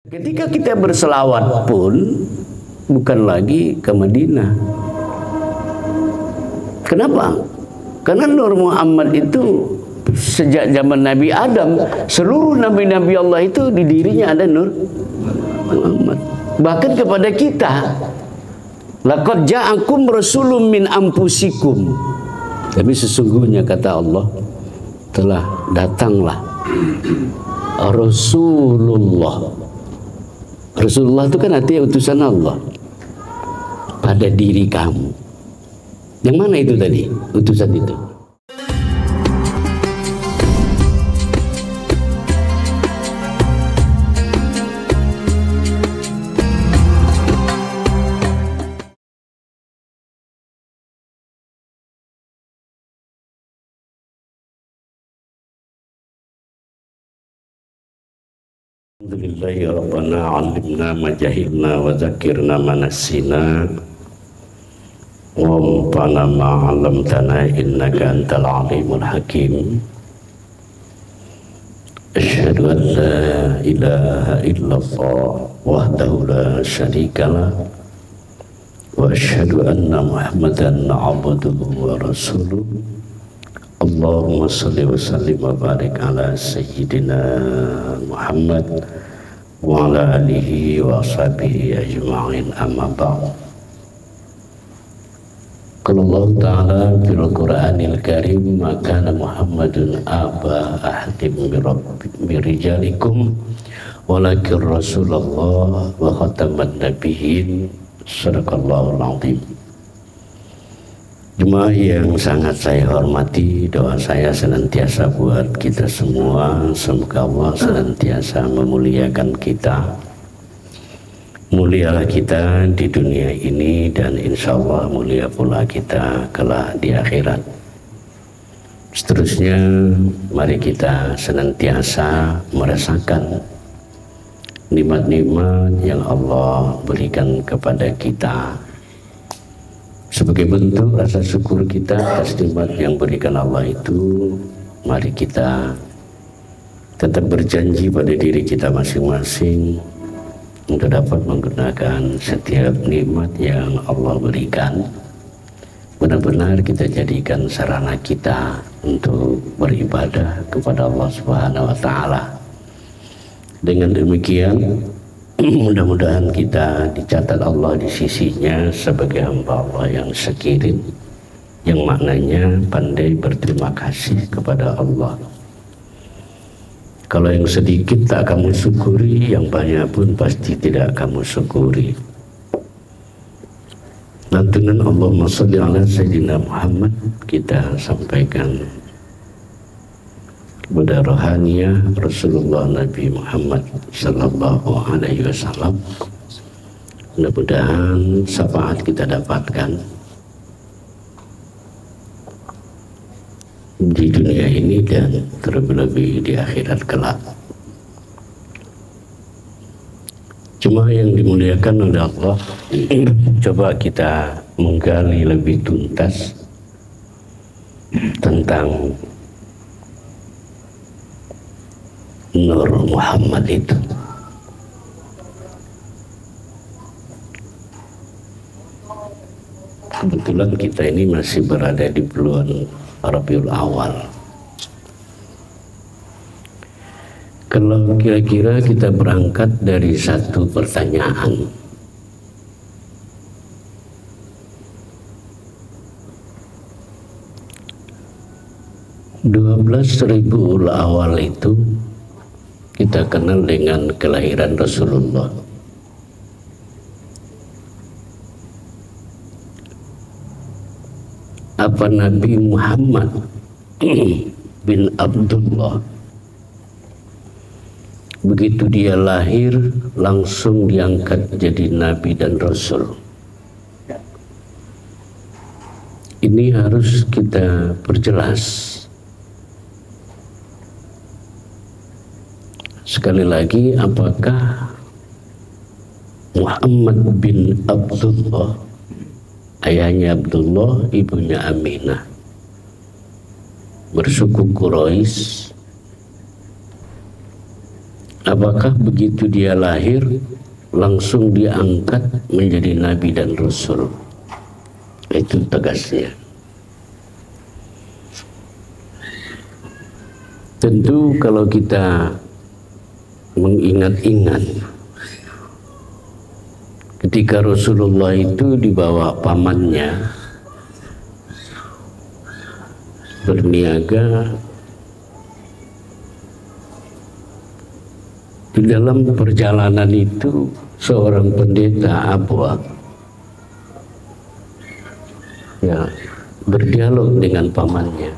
Ketika kita berselawat pun bukan lagi ke Madinah. Kenapa? Karena Nur Muhammad itu sejak zaman Nabi Adam, seluruh nabi-nabi Allah itu di dirinya ada Nur Muhammad. Bahkan kepada kita, laqad ja'akum rasulun min anfusikum. Tapi sesungguhnya kata Allah, telah datanglah Rasulullah. Rasulullah itu kan artinya utusan Allah pada diri kamu. Yang mana itu tadi? Utusan itu. Alhamdulillahi Rabbana alimna majahilna wa zakirna manasina wa mpana ma'alamtana innaka antal alimul hakim. Asyhadu an la ilaha illallah wahdahu la syarikalah wa asyhadu anna muhammadan abduhu wa rasuluh. Allahumma salli wa sallim wa barik ala sayyidina Muhammad wa ala alihi wa ashabihi ajma'in, amma ba'd. Qala Allah ta'ala fil Qur'anil Karim, ma kana Muhammadun aba ahadin min rijalikum walakin Rasulullah wa khataman nabiyyin. Shadaqallahul azim. Jemaah yang sangat saya hormati, doa saya senantiasa buat kita semua. Semoga Allah senantiasa memuliakan kita. Mulialah kita di dunia ini dan insya Allah mulia pula kita kelak di akhirat. Seterusnya mari kita senantiasa merasakan nikmat-nikmat yang Allah berikan kepada kita. Sebagai bentuk rasa syukur kita atas nikmat yang berikan Allah itu, mari kita tetap berjanji pada diri kita masing-masing untuk dapat menggunakan setiap nikmat yang Allah berikan. Benar-benar kita jadikan sarana kita untuk beribadah kepada Allah Subhanahu wa Ta'ala. Dengan demikian, mudah-mudahan kita dicatat Allah di sisinya sebagai hamba Allah yang sekirim, yang maknanya pandai berterima kasih kepada Allah. Kalau yang sedikit tak kamu syukuri, yang banyak pun pasti tidak kamu syukuri. Lantunan Allahumma sholli ala sayyidina Muhammad kita sampaikan kepada rohaniah Rasulullah Nabi Muhammad Sallallahu Alaihi Wasallam. Mudah-mudahan syafaat kita dapatkan di dunia ini dan terlebih-lebih di akhirat kelak. Cuma yang dimuliakan oleh Allah, coba kita menggali lebih tuntas tentang Nur Muhammad itu. Kebetulan kita ini masih berada di bulan Rabiul Awal. Kalau kira-kira kita berangkat dari satu pertanyaan, Rabiul Awal itu kita kenal dengan kelahiran Rasulullah. Apa Nabi Muhammad bin Abdullah begitu dia lahir langsung diangkat jadi Nabi dan Rasul? Ini harus kita perjelas. Sekali lagi, apakah Muhammad bin Abdullah, ayahnya Abdullah, ibunya Aminah, bersuku Quraisy, Apakah begitu dia lahir langsung diangkat menjadi nabi dan rasul? Itu tegasnya. Tentu kalau kita mengingat-ingat ketika Rasulullah itu dibawa pamannya berniaga di dalam perjalanan itu, seorang pendeta Abwa ya berdialog dengan pamannya.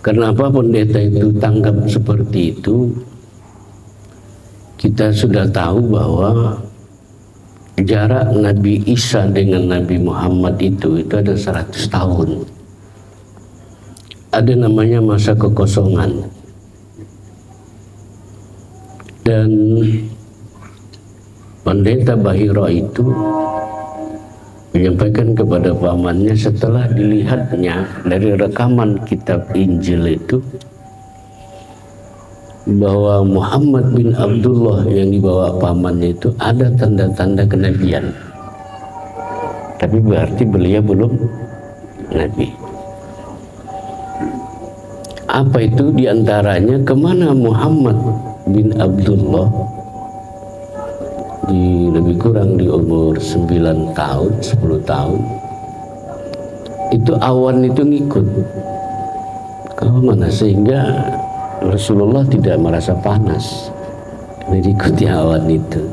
Kenapa pendeta itu tanggap seperti itu? Kita sudah tahu bahwa jarak Nabi Isa dengan Nabi Muhammad itu ada 100 tahun. Ada namanya masa kekosongan. Dan pendeta Bahira itu menyampaikan kepada pamannya setelah dilihatnya dari rekaman kitab Injil itu bahwa Muhammad bin Abdullah yang dibawa pamannya itu ada tanda-tanda kenabian, tapi berarti beliau belum nabi. Apa itu diantaranya? Kemana Muhammad bin Abdullah lebih kurang di umur 9 tahun, 10 tahun, itu awan itu ngikut ke mana, sehingga Rasulullah tidak merasa panas mengikuti awan itu.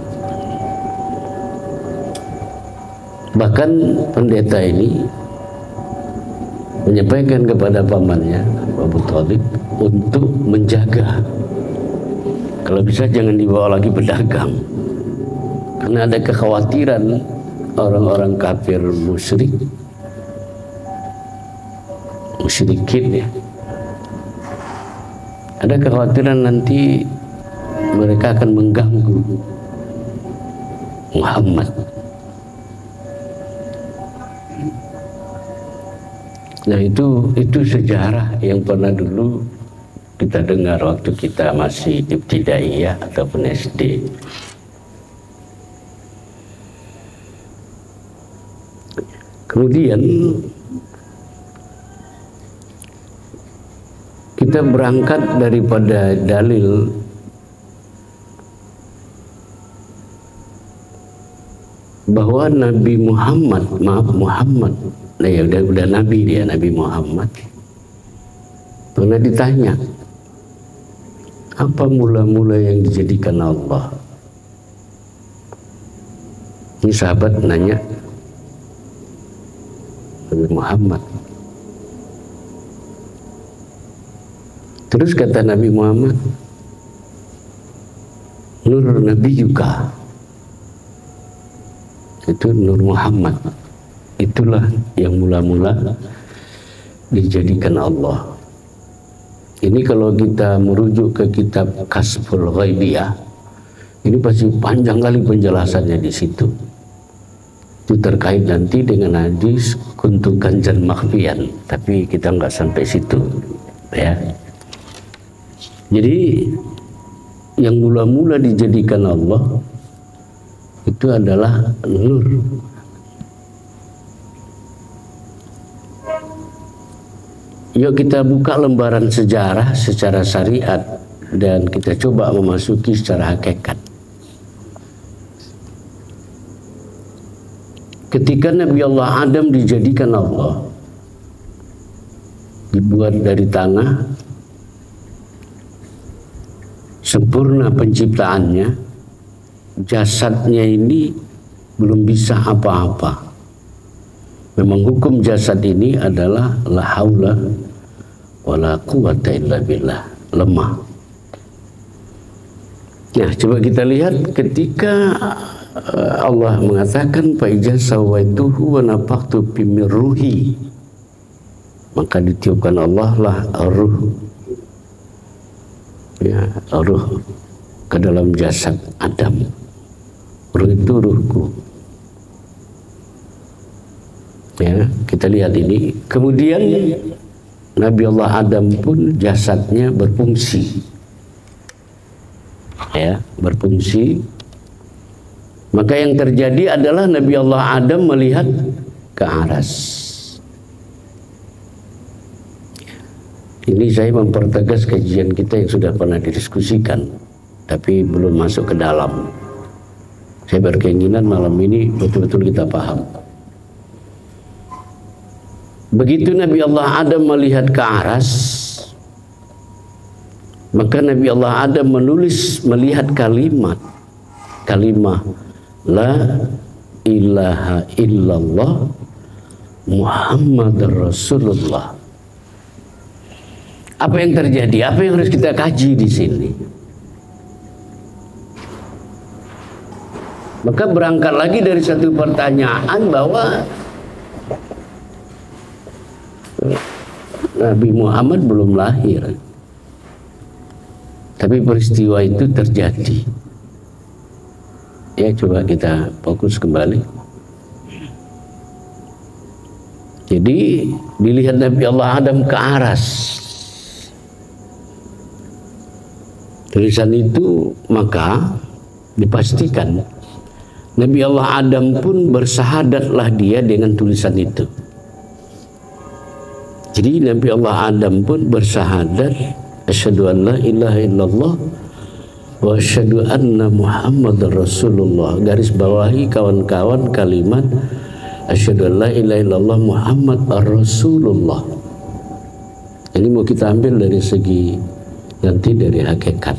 Bahkan pendeta ini menyampaikan kepada pamannya Abu Thalib untuk menjaga, kalau bisa jangan dibawa lagi pedagang, karena ada kekhawatiran orang-orang kafir musyrikin ya. Ada kekhawatiran nanti mereka akan mengganggu Muhammad. Nah itu sejarah yang pernah dulu kita dengar waktu kita masih ibtidaiyah ataupun SD. Kemudian kita berangkat daripada dalil bahwa Nabi Muhammad, nah ya udah Nabi dia, Nabi Muhammad pernah ditanya apa mula-mula yang dijadikan Allah. Ini sahabat nanya Nabi Muhammad. Terus kata Nabi Muhammad, Nur Nabi juga, itu Nur Muhammad, itulah yang mula-mula dijadikan Allah. Ini kalau kita merujuk ke kitab Kasful Ghaibiyah, ini pasti panjang kali penjelasannya di situ. Itu terkait nanti dengan hadis kuntu kanjan makhfiyan, tapi kita nggak sampai situ, ya. Jadi yang mula-mula dijadikan Allah itu adalah nur. Yuk kita buka lembaran sejarah secara syariat dan kita coba memasuki secara hakikat. Ketika Nabi Allah Adam dijadikan Allah, dibuat dari tanah, sempurna penciptaannya, jasadnya ini belum bisa apa-apa. Memang hukum jasad ini adalah la haula wala quwata illa billah, lemah. Nah, coba kita lihat ketika Allah mengatakan fa iza sawaituhu wa nafakhtu fi min ruhi, maka ditiupkan Allah lah ruh, ya, ruh ke dalam jasad Adam. Ruh itu ruhku. Ya, kita lihat ini. Kemudian Nabi Allah Adam pun jasadnya berfungsi, ya, berfungsi. Maka yang terjadi adalah Nabi Allah Adam melihat ke aras. Ini saya mempertegas kajian kita yang sudah pernah didiskusikan, tapi belum masuk ke dalam. Saya berkeinginan malam ini betul-betul kita paham. Begitu Nabi Allah Adam melihat ke aras, maka Nabi Allah Adam melihat kalimah La ilaha illallah Muhammadar Rasulullah. Apa yang terjadi? Apa yang harus kita kaji di sini? Maka berangkat lagi dari satu pertanyaan bahwa Nabi Muhammad belum lahir, tapi peristiwa itu terjadi. Ya, coba kita fokus kembali. Jadi dilihat Nabi Allah Adam ke aras. Tulisan itu maka dipastikan Nabi Allah Adam pun bersahadatlah dia dengan tulisan itu. Jadi Nabi Allah Adam pun bersahadat, asyhadu an la ilaha illallah wa asyhadu anna Muhammadar Rasulullah. Garis bawahi kawan-kawan kalimat asyhadu an la ilaha illallah Muhammad ar-Rasulullah. Ini mau kita ambil dari segi nanti dari hakikat.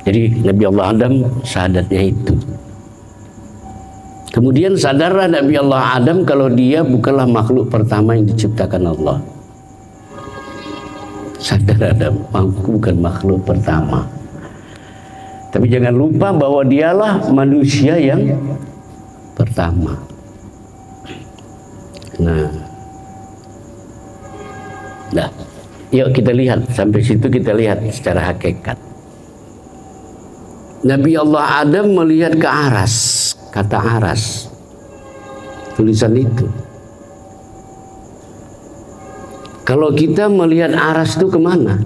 Jadi Nabi Allah Adam syahadatnya itu. Kemudian sadarlah Nabi Allah Adam kalau dia bukanlah makhluk pertama yang diciptakan Allah. Sadar Adam, bukan makhluk pertama. Tapi jangan lupa bahwa dialah manusia yang pertama. Nah, yuk kita lihat sampai situ, kita lihat secara hakikat. Nabi Allah Adam melihat ke aras, kata aras, tulisan itu. Kalau kita melihat aras itu kemana?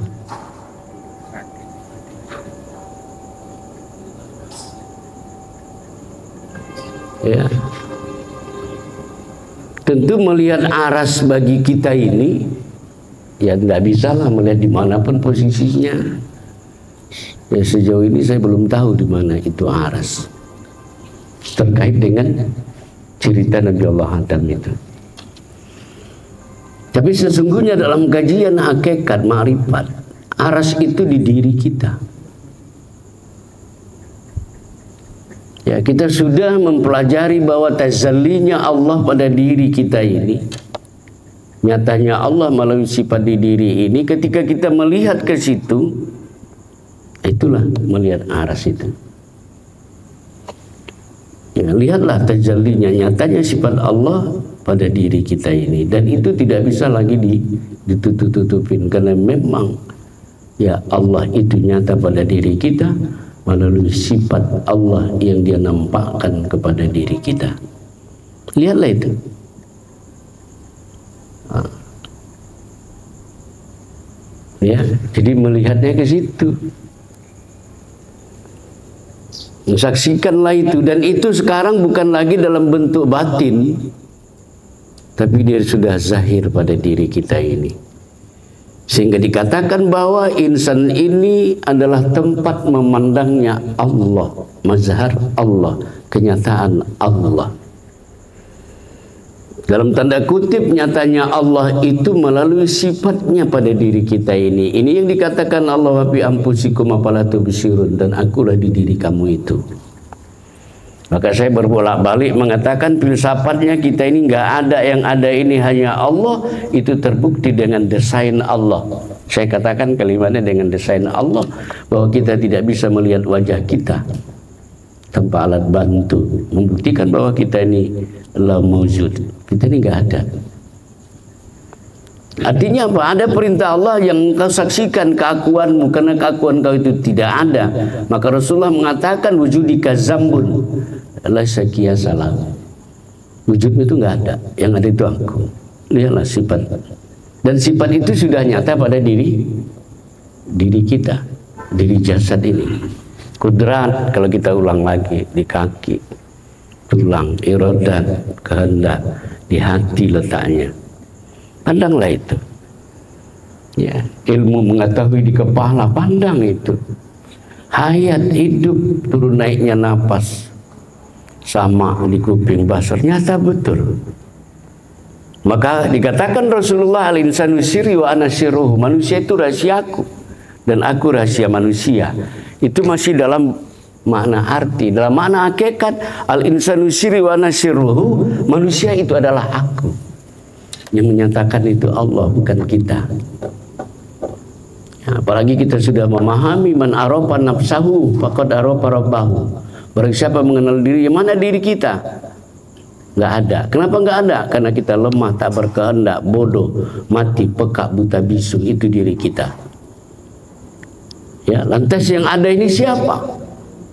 Ya, tentu melihat aras bagi kita ini, ya tidak bisa lah melihat dimanapun posisinya. Ya, sejauh ini saya belum tahu di mana itu aras terkait dengan cerita Nabi Allah Adam itu. Tapi sesungguhnya dalam kajian hakikat ma'rifat, aras itu di diri kita. Ya, kita sudah mempelajari bahwa tazallinya Allah pada diri kita ini, nyatanya Allah melalui sifat di diri ini. Ketika kita melihat ke situ, itulah melihat aras itu. Ya, lihatlah tajallinya, nyatanya sifat Allah pada diri kita ini, dan itu tidak bisa lagi ditutup-tutupin, karena memang ya Allah itu nyata pada diri kita melalui sifat Allah yang dia nampakkan kepada diri kita. Lihatlah itu. Ya, jadi melihatnya ke situ. Saksikanlah itu, dan itu sekarang bukan lagi dalam bentuk batin, tapi dia sudah zahir pada diri kita ini. Sehingga dikatakan bahwa insan ini adalah tempat memandangnya Allah, mazhar Allah, kenyataan Allah. Dalam tanda kutip, nyatanya Allah itu melalui sifatnya pada diri kita ini. Ini yang dikatakan Allah, wa fi anfusikum afala tubsirun, dan akulah di diri kamu itu. Maka saya berbolak-balik mengatakan filsafatnya kita ini nggak ada, yang ada ini hanya Allah. Itu terbukti dengan desain Allah. Saya katakan kalimatnya dengan desain Allah, bahwa kita tidak bisa melihat wajah kita tanpa alat bantu, membuktikan bahwa kita ini la maujud, kita ini nggak ada. Artinya apa? Ada perintah Allah yang kau saksikan keakuanmu, karena keakuan kau itu tidak ada. Maka Rasulullah mengatakan wujudika zambun la syakiya salam. Wujudmu itu nggak ada, yang ada itu aku. Lihatlah sifat Dan sifat itu sudah nyata pada diri kita, diri jasad ini. Kudrat kalau kita ulang lagi di kaki, tulang, iradat, kehendak, di hati letaknya. Pandanglah itu. Ya, ilmu mengetahui di kepala, pandang itu. Hayat hidup, turun naiknya napas, sama di kuping, basar, nyata betul. Maka dikatakan Rasulullah al-insanu sirri wa ana sirruhu, manusia itu rahasiaku dan aku rahasia manusia. Itu masih dalam makna arti, dalam makna hakikat al-insanu sirri wa ana sirruhu, manusia itu adalah aku. Yang menyatakan itu Allah, bukan kita. Ya, apalagi kita sudah memahami man arafa nafsahu faqad arafa rabbahu. Barang siapa mengenal diri, mana diri kita? Nggak ada. Kenapa nggak ada? Karena kita lemah, tak berkehendak, bodoh, mati, pekak, buta, bisu. Itu diri kita. Ya, lantas yang ada ini siapa?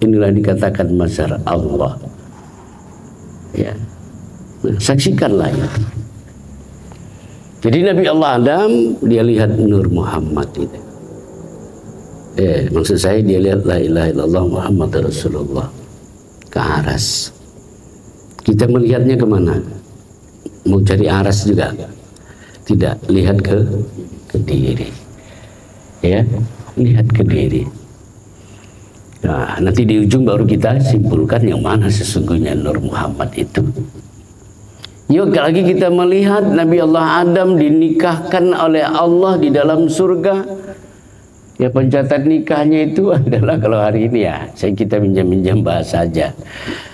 Inilah dikatakan mazhar Allah. Ya, nah, saksikanlah itu. Jadi Nabi Allah Adam dia lihat Nur Muhammad itu. Maksud saya dia lihat la ilaha illallah Muhammad Rasulullah ke aras. Kita melihatnya kemana? Mau cari aras juga? Tidak, lihat ke diri. Ya, lihat ke diri. Nah, nanti di ujung baru kita simpulkan yang mana sesungguhnya Nur Muhammad itu. Yuk lagi kita melihat Nabi Allah Adam dinikahkan oleh Allah di dalam surga. Ya, pencatat nikahnya itu adalah kalau hari ini ya, kita minjam bahasa saja.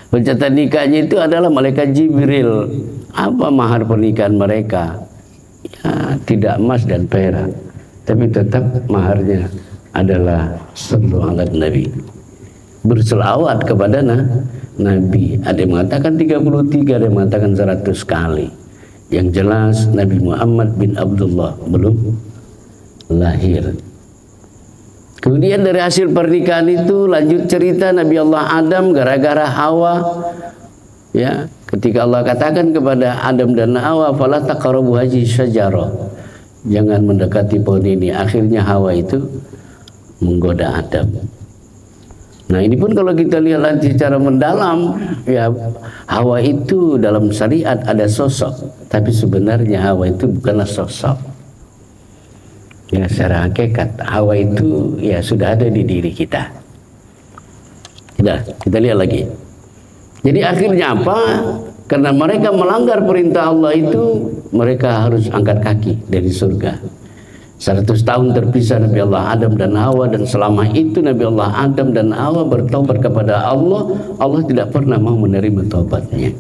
Pencatat nikahnya itu adalah malaikat Jibril. Apa mahar pernikahan mereka? Ya, tidak emas dan perak, tapi tetap maharnya adalah sallallahu alaihi Nabi. Berselawat kepada Nabi. Ada yang mengatakan 33, ada yang mengatakan 100 kali. Yang jelas Nabi Muhammad bin Abdullah belum lahir. Kemudian dari hasil pernikahan itu lanjut cerita Nabi Allah Adam gara-gara Hawa. Ya, ketika Allah katakan kepada Adam dan Hawa, "Fala taqrabu hadhihi syajarah." Jangan mendekati pohon ini. Akhirnya Hawa itu menggoda Adam. Nah, ini pun kalau kita lihat nanti secara mendalam, ya Hawa itu dalam syariat ada sosok, tapi sebenarnya Hawa itu bukanlah sosok. Ya, secara hakikat Hawa itu ya sudah ada di diri kita. Kita lihat lagi. Jadi akhirnya apa? Karena mereka melanggar perintah Allah itu, mereka harus angkat kaki dari surga. 100 tahun terpisah Nabi Allah Adam dan Hawa, dan selama itu Nabi Allah Adam dan Hawa bertobat kepada Allah. Allah tidak pernah mau menerima taubatnya.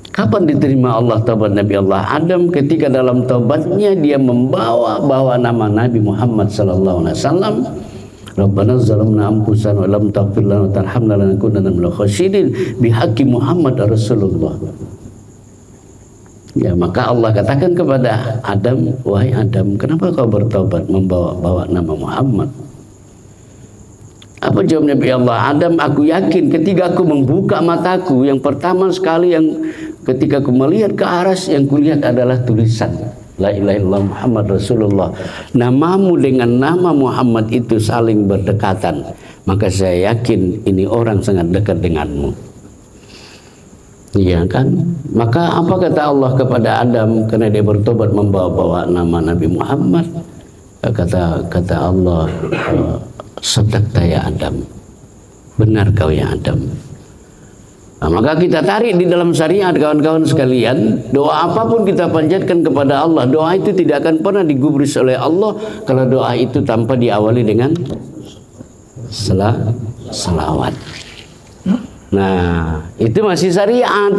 Kapan diterima Allah taubat Nabi Allah Adam? Ketika dalam taubatnya dia membawa nama Nabi Muhammad sallallahu alaihi wasallam. Rabbana zalamna anfusana wa lam taghfir lana wa tarhamna lanakunanna minal khasirin bihaqqi Muhammad Rasulullah. Ya, maka Allah katakan kepada Adam, wahai Adam, kenapa kau bertobat membawa nama Muhammad? Apa jawab Nabi Allah Adam? Aku yakin ketika aku membuka mataku, yang pertama sekali yang ketika aku melihat ke aras, yang kulihat adalah tulisan la ilaha illallah Muhammad Rasulullah. Namamu dengan nama Muhammad itu saling berdekatan. Maka saya yakin ini orang sangat dekat denganmu. Iya kan? Maka apa kata Allah kepada Adam karena dia bertobat membawa nama Nabi Muhammad? Kata Allah, sadaqta ya Adam, benar kau ya Adam. Nah, maka kita tarik di dalam syariat kawan-kawan sekalian, doa apapun kita panjatkan kepada Allah, doa itu tidak akan pernah digubris oleh Allah kalau doa itu tanpa diawali dengan salawat. Nah, itu masih syariat.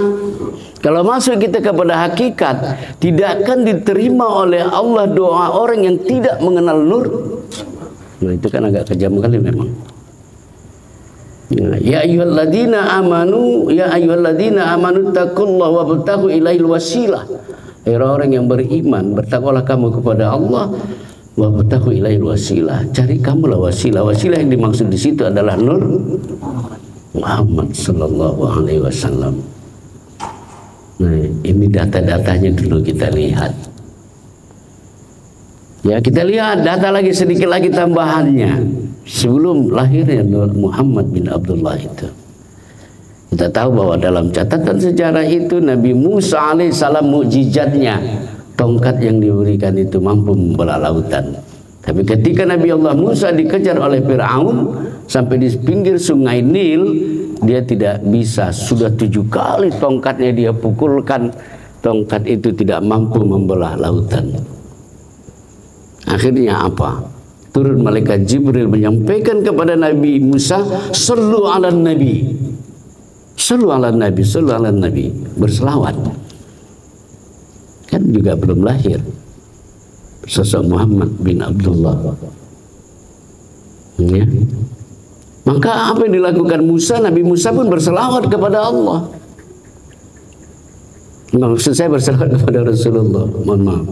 Kalau masuk kita kepada hakikat, tidak akan diterima oleh Allah doa orang yang tidak mengenal nur. Nah, itu kan agak kejam kali memang. Ya ayyuhalladzina amanu, ya ayyuhalladzina amanu taqullaha wabtaghu ilaihil wasilah. Hai orang yang beriman, bertakwalah kamu kepada Allah, wabtaghu ilaihil wasilah. Cari kamulah wasilah. Wasilah yang dimaksud di situ adalah nur Muhammad sallallahu alaihi wasallam. Nah, ini data-datanya dulu kita lihat. Ya, kita lihat data lagi sedikit lagi tambahannya. Sebelum lahirnya Muhammad bin Abdullah itu, kita tahu bahwa dalam catatan sejarah itu Nabi Musa alaihissalam mukjizatnya tongkat yang diberikan itu mampu membelah lautan. Tapi ketika Nabi Allah Musa dikejar oleh Fir'aun sampai di pinggir sungai Nil, dia tidak bisa. Sudah 7 kali tongkatnya dia pukulkan, tongkat itu tidak mampu membelah lautan. Akhirnya apa? Turun malaikat Jibril menyampaikan kepada Nabi Musa, "Shallu 'alan Nabi." Shallu 'alan Nabi, shallu 'alan Nabi, berselawat. Kan juga belum lahir sosok Muhammad bin Abdullah. Ya. Maka apa yang dilakukan Musa? Nabi Musa pun berselawat kepada Allah. Maksud saya berselawat kepada Rasulullah. Mohon maaf.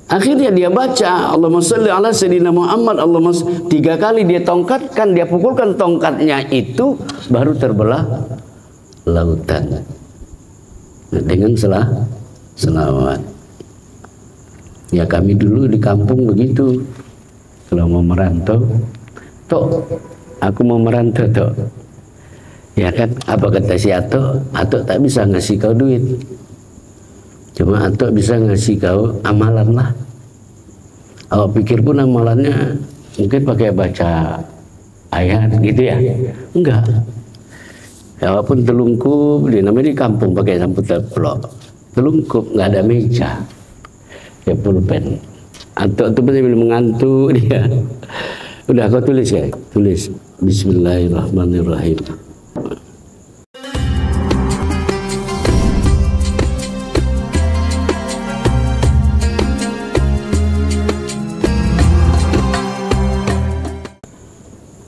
Akhirnya dia baca Allahumma sholli ala sayyidina Muhammad, Allahumma 3 kali dia tongkatkan, dia pukulkan tongkatnya itu, baru terbelah lautan. Dengan selawat. Ya, kami dulu di kampung begitu. Kalau mau merantau, "Tok, aku mau merantau, Tok." Ya kan, apa kata si Atok? "Atok tak bisa ngasih kau duit. Cuma Atok bisa ngasih kau amalan lah." Awak pikir pun amalannya mungkin pakai baca ayat gitu ya? Enggak. Ya, walaupun telungkup, dia namanya di kampung pakai samput teplok. Telungkup, nggak ada meja. Ya pulpen. Atok itu pasti mengantuk dia. Udah, kau tulis ya? Tulis. Bismillahirrahmanirrahim.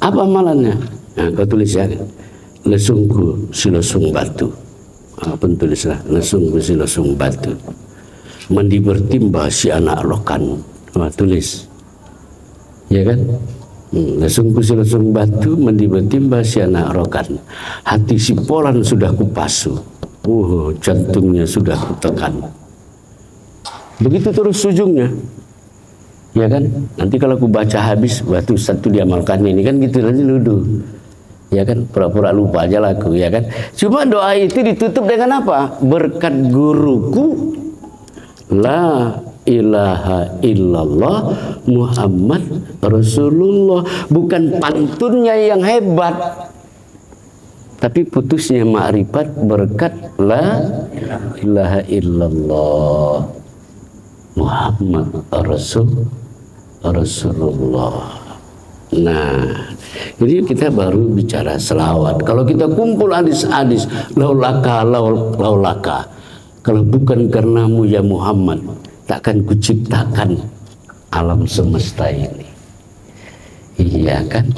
Apa amalannya? Nah, kau tulis ya. Lesungku si lesung batu. Apa tulislah? Lesungku si lesung batu. Mandi bertimba si anak rokan. Nah, tulis. Ya kan? Lesungku si lesung batu, mandi bertimba si anak rokan. Hati si polan sudah kupasu. Jantungnya sudah kutekan. Begitu terus ujungnya. Ya kan? Nanti kalau aku baca habis, batu satu diamalkan ini kan gitu nanti nuduh. Ya kan? Pura-pura lupa aja lah aku, ya kan? Cuma doa itu ditutup dengan apa? Berkat guruku, la ilaha illallah Muhammad Rasulullah. Bukan pantunnya yang hebat, tapi putusnya ma'rifat berkat la ilaha illallah Muhammad Rasulullah. Nah, jadi kita baru bicara selawat. Kalau kita kumpul hadis-hadis laulaka, laulaka, kalau bukan karenamu ya Muhammad, takkan kuciptakan alam semesta ini. Iya kan?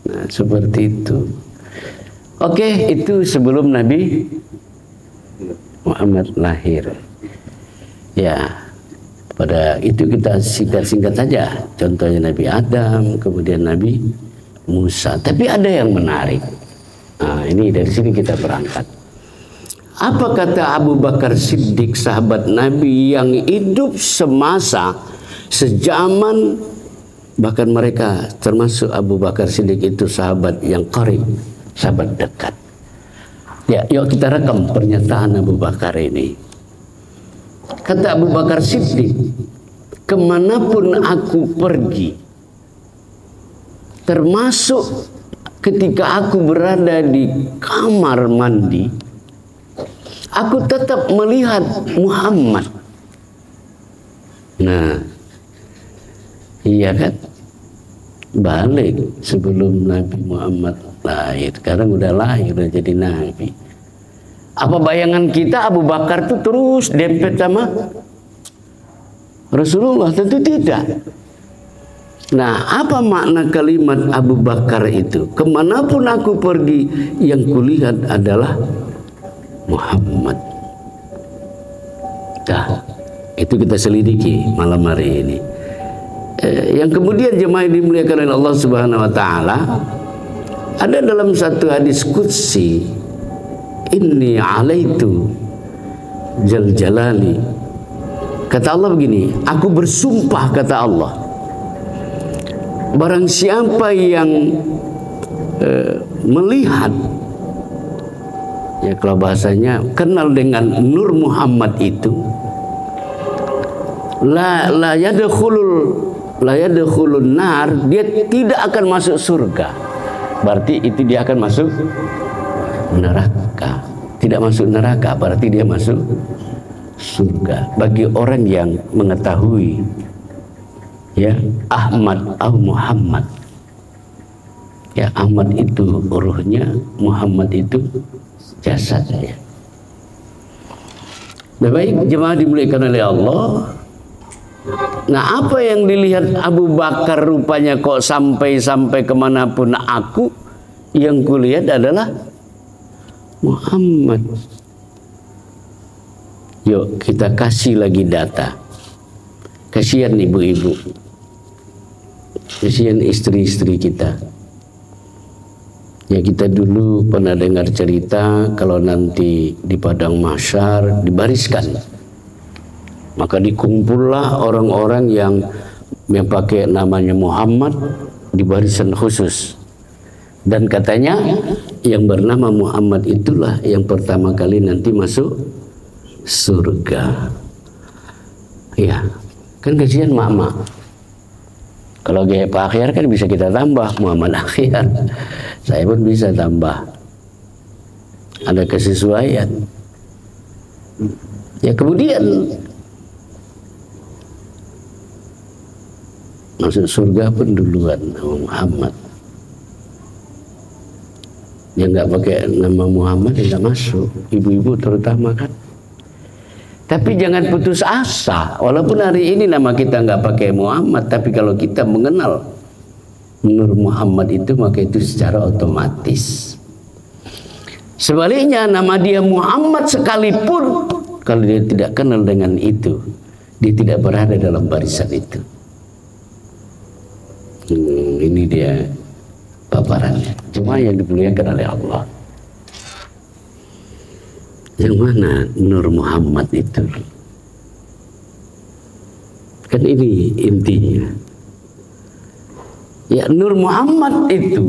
Nah, seperti itu. Oke, itu sebelum Nabi Muhammad lahir. Ya. Pada itu kita singkat-singkat saja. Contohnya Nabi Adam, kemudian Nabi Musa. Tapi ada yang menarik. Nah, ini dari sini kita berangkat. Apa kata Abu Bakar Siddiq, sahabat Nabi yang hidup semasa, sejaman, bahkan mereka termasuk Abu Bakar Siddiq itu sahabat yang qarib, sahabat dekat. Ya, yuk kita rekam pernyataan Abu Bakar ini. Kata Abu Bakar Siddiq, kemanapun aku pergi, termasuk ketika aku berada di kamar mandi, aku tetap melihat Muhammad. Nah, iya kan? Balik sebelum Nabi Muhammad lahir. Sekarang udah lahir, udah jadi Nabi. Apa bayangan kita Abu Bakar itu terus dempet sama Rasulullah? Tentu tidak. Nah, apa makna kalimat Abu Bakar itu? Kemanapun aku pergi, yang kulihat adalah Muhammad. Nah, itu kita selidiki malam hari ini. Yang kemudian jemaah yang dimuliakan oleh Allah Subhanahu Wa Taala, ada dalam satu hadis qudsi, inni alaitu jal jalali Kata Allah begini, aku bersumpah, kata Allah, barang siapa yang melihat, ya kalau bahasanya kenal dengan Nur Muhammad itu, la yadkhulun nar, dia tidak akan masuk surga. Berarti itu dia akan masuk neraka. Tidak masuk neraka berarti dia masuk surga. Bagi orang yang mengetahui, ya, Ahmad atau Muhammad, ya, Ahmad itu ruhnya, Muhammad itu jasadnya. Nah, baik jemaah dimuliakan oleh Allah. Nah, apa yang dilihat Abu Bakar rupanya kok sampai kemanapun aku, yang kulihat adalah Muhammad. Yuk kita kasih lagi data. Kasihan ibu-ibu, kasihan istri-istri kita. Ya, kita dulu pernah dengar cerita kalau nanti di padang mahsyar dibariskan, maka dikumpullah orang-orang yang pakai namanya Muhammad di barisan khusus. Dan katanya yang bernama Muhammad itulah yang pertama kali nanti masuk surga. Ya, kan kasihan mak-mak. Kalau gaya Pak Akhir kan bisa kita tambah Muhammad Akhir. Saya pun bisa tambah. Ada kesesuaian. Ya, kemudian masuk surga pun duluan Muhammad. Yang nggak pakai nama Muhammad nggak masuk. Ibu-ibu terutama kan. Tapi jangan putus asa. Walaupun hari ini nama kita nggak pakai Muhammad, tapi kalau kita mengenal Nur Muhammad itu, maka itu secara otomatis. Sebaliknya nama dia Muhammad sekalipun, kalau dia tidak kenal dengan itu, dia tidak berada dalam barisan itu. Ini dia paparannya. Cuma yang dimuliakan oleh Allah. Yang mana Nur Muhammad itu? Kan ini intinya. Ya, Nur Muhammad itu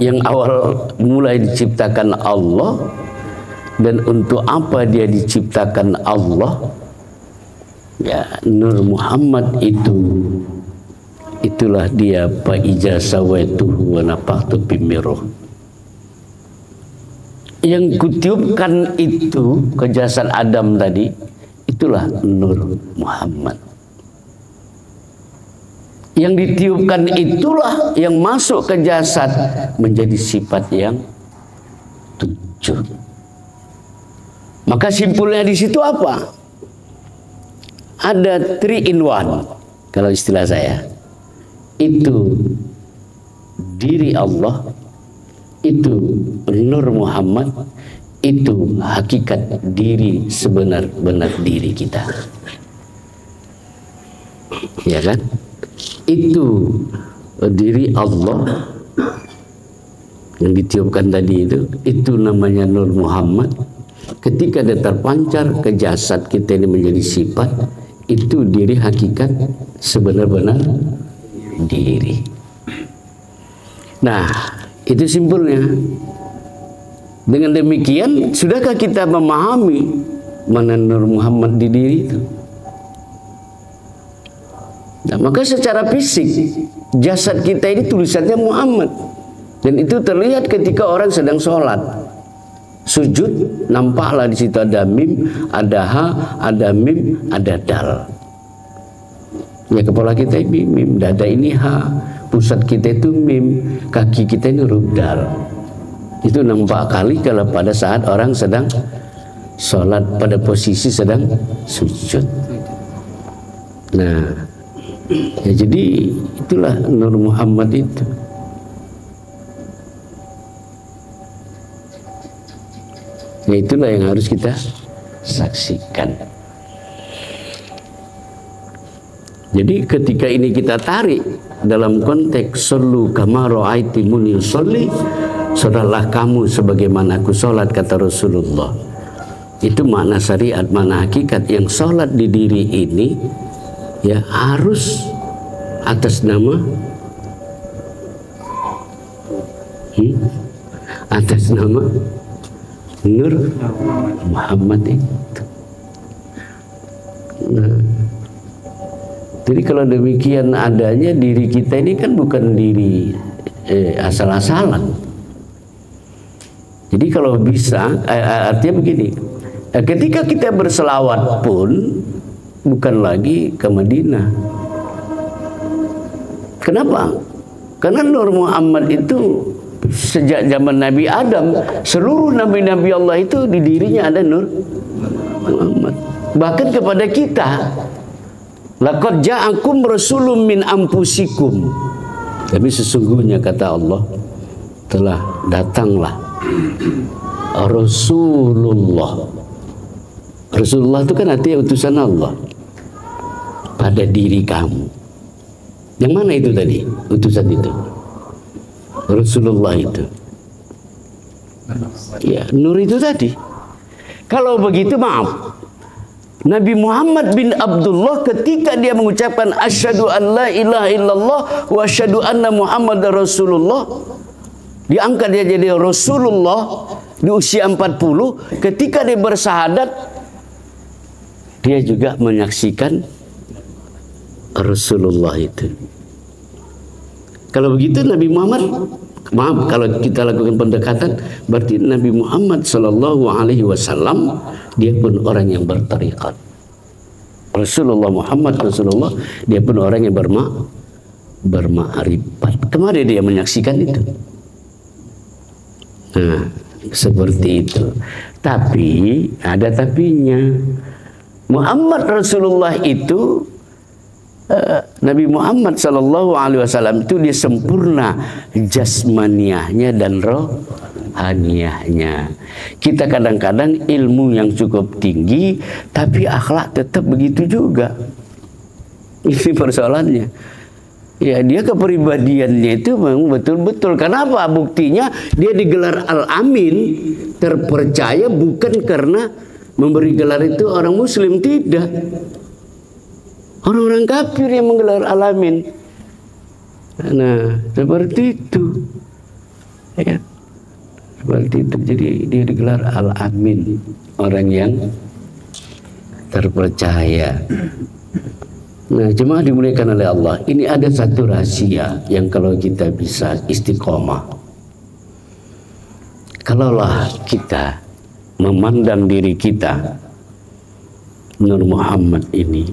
yang awal mulai diciptakan Allah, dan untuk apa dia diciptakan Allah? Ya, Nur Muhammad itu, itulah dia fa iza sawaituhu wa nafakhtu bimiruh. Yang kutiupkan itu ke jasad Adam tadi, itulah Nur Muhammad. Yang ditiupkan itulah yang masuk ke jasad menjadi sifat yang 7. Maka simpulnya di situ apa? Ada 3 in 1 kalau istilah saya. Itu diri Allah, itu Nur Muhammad, itu hakikat diri sebenar-benar diri kita. Ya kan? Itu diri Allah yang ditiupkan tadi, itu namanya Nur Muhammad. Ketika dia terpancar ke jasad kita ini menjadi sifat, itu diri hakikat sebenar-benar diri. Nah, itu simpulnya. Dengan demikian, sudahkah kita memahami mana Nur Muhammad di diri itu? Nah, maka secara fisik jasad kita ini tulisannya Muhammad, dan itu terlihat ketika orang sedang sholat sujud, nampaklah di situ ada mim, ada ha, ada mim, ada dal. Ya, kepala kita ini mim, dada ini ha, pusat kita itu mim, kaki kita ini huruf dal. Itu nampak kali kalau pada saat orang sedang sholat pada posisi sedang sujud. Nah, ya, jadi itulah Nur Muhammad itu. Ya, itulah yang harus kita saksikan. Jadi ketika ini kita tarik dalam konteks sallu kama ra'aitumuni usolli, salatlah kamu sebagaimana aku salat, kata Rasulullah. Itu makna syariat, makna hakikat. Yang sholat di diri ini ya harus atas nama Nur Muhammad itu. Nah, jadi kalau demikian adanya, diri kita ini kan bukan diri asal-asalan. Jadi kalau bisa, artinya begini, ketika kita berselawat pun bukan lagi ke Madinah. Kenapa? Karena Nur Muhammad itu sejak zaman Nabi Adam, seluruh nabi-nabi Allah itu di dirinya ada Nur Muhammad. Bahkan kepada kita, laqad ja'akum rasulun min anfusikum. Tapi sesungguhnya kata Allah, telah datanglah Rasulullah. Rasulullah itu kan artinya utusan Allah pada diri kamu. Yang mana itu tadi? Utusan itu Rasulullah itu. Ya, Nur itu tadi. Kalau begitu maaf, Nabi Muhammad bin Abdullah ketika dia mengucapkan asyhadu an la ilaha illallah wa asyhadu anna Muhammadar Rasulullah, diangkat dia jadi Rasulullah di usia 40. Ketika dia bersahadat, dia juga menyaksikan Rasulullah itu. Kalau begitu Nabi Muhammad, maaf kalau kita lakukan pendekatan, berarti Nabi Muhammad Sallallahu Alaihi Wasallam dia pun orang yang bertarikat. Rasulullah Muhammad Rasulullah dia pun orang yang berma'rifat. Kemarin dia menyaksikan itu. Nah, seperti itu. Tapi ada tapinya. Muhammad Rasulullah itu Nabi Muhammad Sallallahu Alaihi Wasallam itu dia sempurna jasmaniahnya dan rohaniahnya. Kita kadang-kadang ilmu yang cukup tinggi, tapi akhlak tetap begitu juga. Ini persoalannya. Ya, dia kepribadiannya itu memang betul-betul. Kenapa? Buktinya dia digelar Al-Amin, terpercaya, bukan karena memberi gelar itu orang Muslim, tidak. Orang-orang kafir yang menggelar Al-Amin. Nah, seperti itu. Ya. Seperti itu. Jadi dia digelar Al-Amin, orang yang terpercaya. Nah, jemaah dimuliakan oleh Allah, ini ada satu rahasia yang kalau kita bisa istiqomah. Kalaulah kita memandang diri kita Nur Muhammad ini,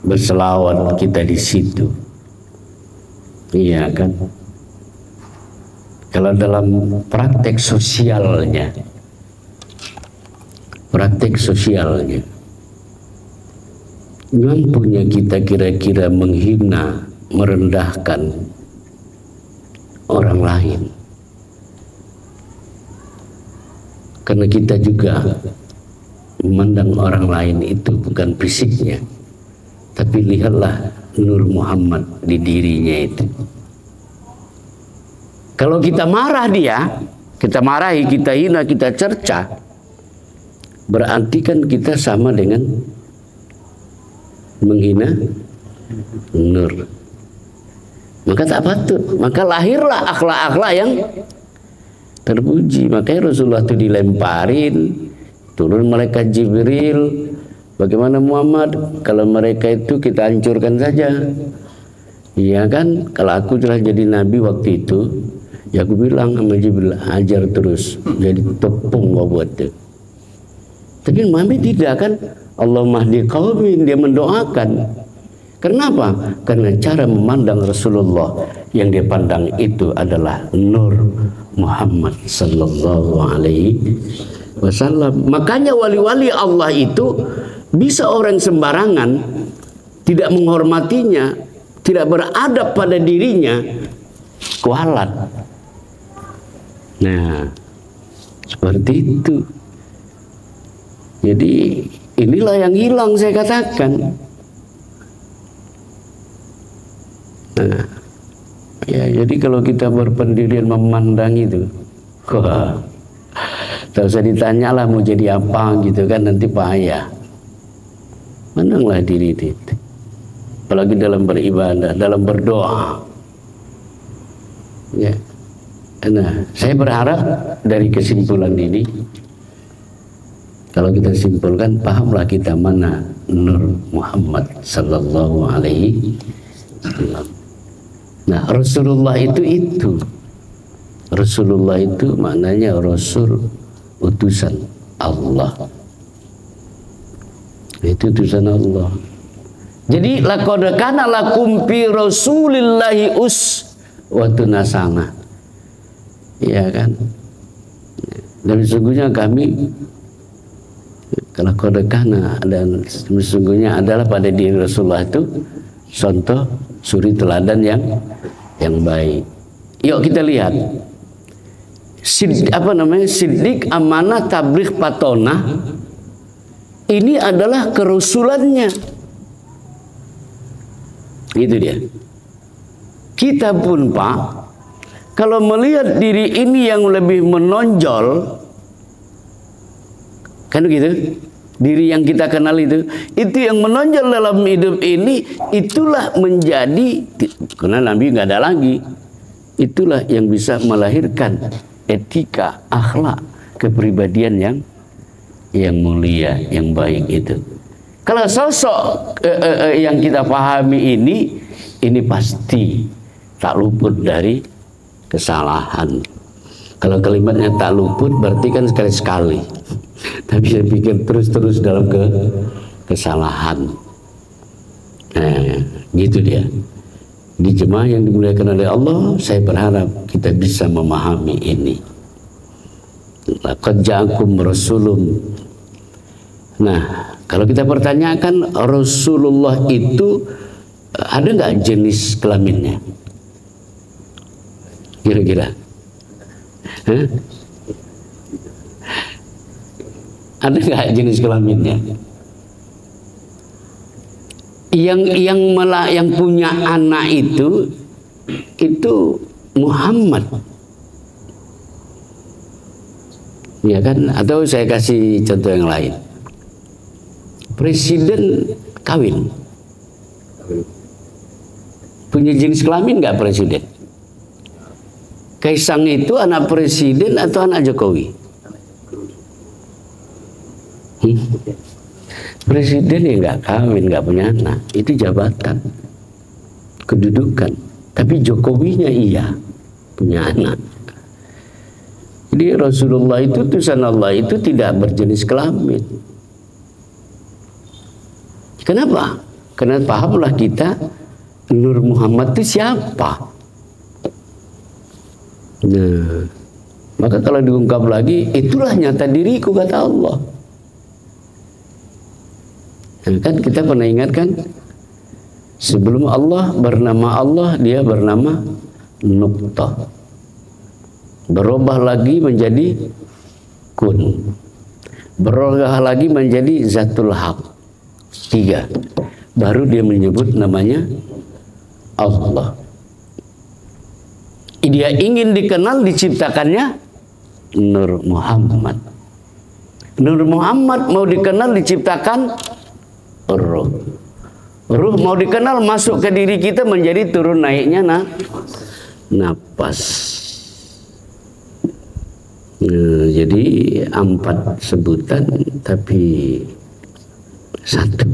berselawat kita di situ, iya kan? Kalau dalam praktek sosialnya, mampunya kita kira-kira menghina, merendahkan orang lain, karena kita juga memandang orang lain itu bukan fisiknya, tapi lihatlah Nur Muhammad di dirinya itu. Kalau kita marah dia, kita marahi, kita hina, kita cerca, berarti kan kita sama dengan menghina Nur. Maka tak patut. Maka lahirlah akhlak-akhlak yang terpuji. Makanya Rasulullah itu dilemparin, turun malaikat Jibril. Bagaimana Muhammad? Kalau mereka itu kita hancurkan saja. Iya kan? Kalau aku telah jadi nabi waktu itu, ya aku bilang sama Jibril, ajar terus, jadi tepung buat itu. Tapi Muhammad tidak kan? Allah mahdi qaumin, dia mendoakan. Kenapa? Karena cara memandang Rasulullah yang dia pandang itu adalah Nur Muhammad Sallallahu Alaihi Wasallam. Makanya wali-wali Allah itu bisa orang sembarangan, tidak menghormatinya, tidak beradab pada dirinya, kualat. Nah, seperti itu. Jadi inilah yang hilang, saya katakan. Nah, ya, jadi kalau kita berpendirian memandang itu, wah, Tak usah ditanyalah mau jadi apa gitu kan, nanti bahaya. Menanglah diri itu. Apalagi dalam beribadah, dalam berdoa. Ya. Nah, saya berharap dari kesimpulan ini, kalau kita simpulkan, pahamlah kita mana Nur Muhammad sallallahu alaihi wasallam. Nah, Rasulullah itu. Rasulullah itu maknanya Rasul, utusan Allah. Itu utusan Allah. Jadi laqad kana lakum fi Rasulillahi uswatun hasanah. Iya kan? Dan sesungguhnya kami kalau kodekana dan sesungguhnya adalah pada diri Rasulullah itu contoh suri teladan yang baik. Yuk kita lihat. Siddiq, amanah, tabligh, patonah. Ini adalah kerasulannya. Itu dia. Kita pun Pak, kalau melihat diri ini yang lebih menonjol, kan begitu, diri yang kita kenal itu yang menonjol dalam hidup ini, itulah menjadi, karena Nabi nggak ada lagi, itulah yang bisa melahirkan etika, akhlak, kepribadian yang mulia, yang baik itu. Kalau sosok yang kita pahami ini pasti tak luput dari kesalahan. Kalau kalimatnya tak luput berarti kan sekali-sekali. Tapi saya pikir terus-terus dalam kesalahan. Nah, gitu dia. Di jemaah yang dimuliakan oleh Allah, saya berharap kita bisa memahami ini. Laqad ja'akum rasulun. Nah, kalau kita pertanyakan Rasulullah itu ada nggak jenis kelaminnya? Kira-kira? Ada nggak jenis kelaminnya? Yang punya anak itu Muhammad, ya kan? Atau saya kasih contoh yang lain. Presiden kawin, punya jenis kelamin nggak presiden? Kaisang itu anak presiden atau anak Jokowi? Presiden ya nggak kawin, nggak punya anak, itu jabatan, kedudukan. Tapi Jokowinya iya punya anak. Jadi Rasulullah itu, utusan Allah itu tidak berjenis kelamin. Kenapa? Karena pahamlah kita Nur Muhammad itu siapa. Nah, maka kalau diungkap lagi, itulah nyata diriku kata Allah. Nah, kan kita pernah ingatkan, sebelum Allah bernama Allah, dia bernama Nuqtah. Berubah lagi menjadi Kun. Berubah lagi menjadi Zatul Haq. 3. Baru dia menyebut namanya Allah. Dia ingin dikenal, diciptakannya Nur Muhammad. Nur Muhammad mau dikenal, diciptakan Ruh. Ruh mau dikenal, masuk ke diri kita, menjadi turun naiknya napas. Nah, jadi 4 sebutan tapi 1.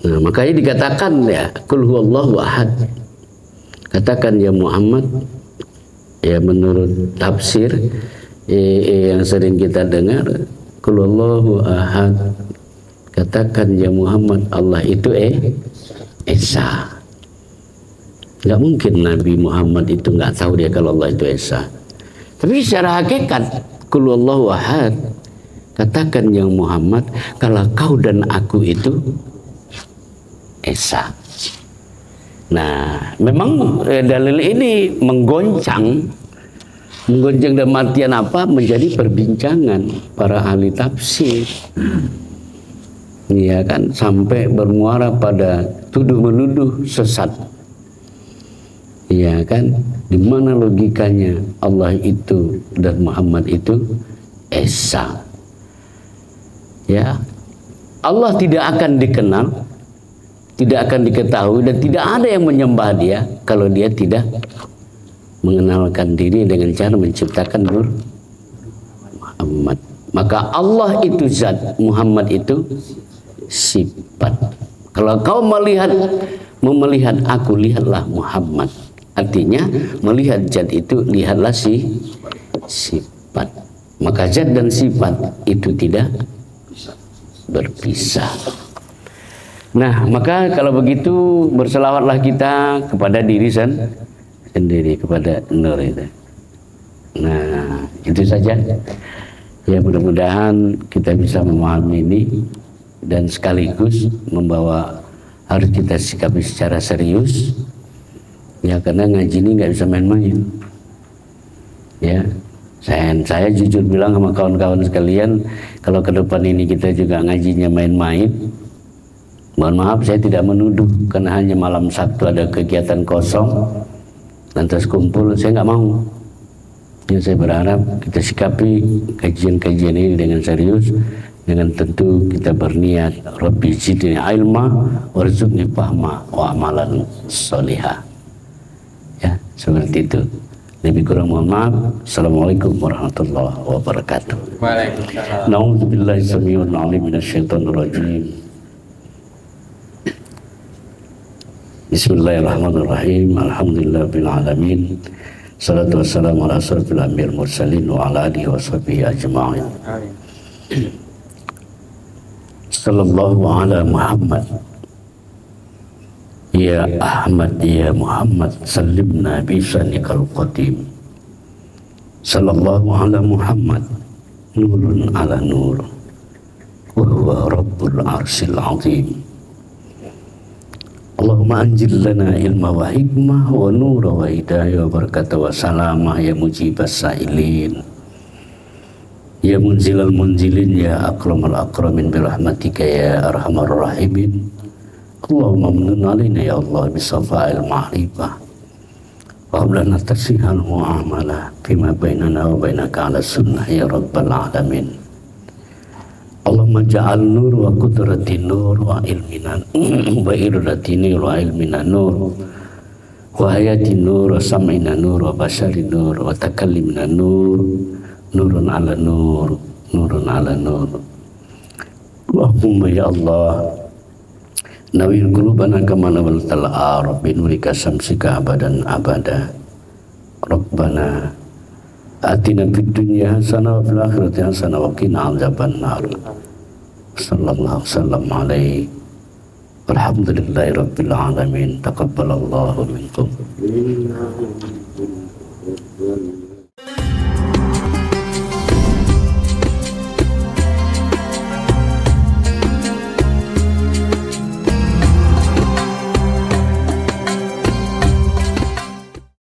Nah, makanya dikatakan ya, Qul huwallahu ahad. Katakan ya Muhammad, ya menurut tafsir yang sering kita dengar, Qul huwallahu ahad. Katakan ya Muhammad, Allah itu Esa. Nggak mungkin Nabi Muhammad itu nggak tahu dia kalau Allah itu Esa. Tapi secara hakikat, Qul huwallahu ahad. Katakan ya Muhammad, kalau kau dan aku itu Esa. Nah, memang dalil ini menggoncang dalam artian apa? Menjadi perbincangan para ahli tafsir. Iya kan, sampai bermuara pada tuduh menuduh sesat. Ya kan? Di mana logikanya Allah itu dan Muhammad itu esa? Ya, Allah tidak akan dikenal, tidak akan diketahui, dan tidak ada yang menyembah dia kalau dia tidak mengenalkan diri dengan cara menciptakan Nur Muhammad. Maka Allah itu zat, Muhammad itu sifat. Kalau kau melihat aku, lihatlah Muhammad. Artinya melihat zat itu, lihatlah si sifat. Maka zat dan sifat itu tidak berpisah. Nah, maka kalau begitu berselawatlah kita kepada diri sendiri, kepada Nur itu. Nah, itu saja. Ya, mudah-mudahan kita bisa memahami ini dan sekaligus membawa, harus kita sikapi secara serius. Ya, karena ngaji ini nggak bisa main-main. Ya, saya jujur bilang sama kawan-kawan sekalian, kalau ke depan ini kita juga ngajinya main-main, mohon maaf saya tidak menuduh, karena hanya malam Sabtu ada kegiatan kosong, lantas kumpul, saya nggak mau. Ya, saya berharap kita sikapi kajian-kajian ini dengan serius, dengan tentu kita berniat, Rabbi zidni ilma warzuqni fahma wa amalan sholihah. Ya, seperti itu. Lebih kurang mohon maaf. Assalamualaikum warahmatullahi wabarakatuh. Waalaikumsalam. Na'udzubillahi samii'il 'aliim minasyaitonir rajiim. Bismillahirrahmanirrahim. Alhamdulillahirabbil alamin. Salatu wassalamu ala asyrofil anbiya'il mursalin wa ala alihi washabihi ajma'in. Amin. Sallallahu ala Muhammad. Ya Ahmad, ya Muhammad, sallimna bisanikal qadim. Sallallahu ala Muhammad, nurun ala nur, wa huwa rabbul arsil azim. Allahumma anjil lana ilma wa hikmah wa nura wa hidayah wa barakatah wa salamah ya mujibas sa'ilin. Ya munzilal munzilin, ya akramal akramin birahmatika ya arhamar rahimin. Allahumma munun alaina ya Allah bisafa'il ma'rifah wa hablana tasihal mu'amala fima bainana wa bainaka ala sunnah ya rabbal alamin. Allahumma ja'al nur wa qudrati nur wa ilmina wa iradati nur wa ilmina nur wa hayati nur wa sam'ina nur wa basari nur wa takallimina nur, nurun ala nur, nurun ala nur. Allahumma ya Allah nawir qulubana kama nawaltal arab bi nurika samsika abadan abada. Rabbana atina fid dunya hasanah wa fil akhirati hasanah wa qina adzabannar. Sallallahu wasallam alaihi walhamdulillahi rabbil alamin. Taqabbalallahu minkum.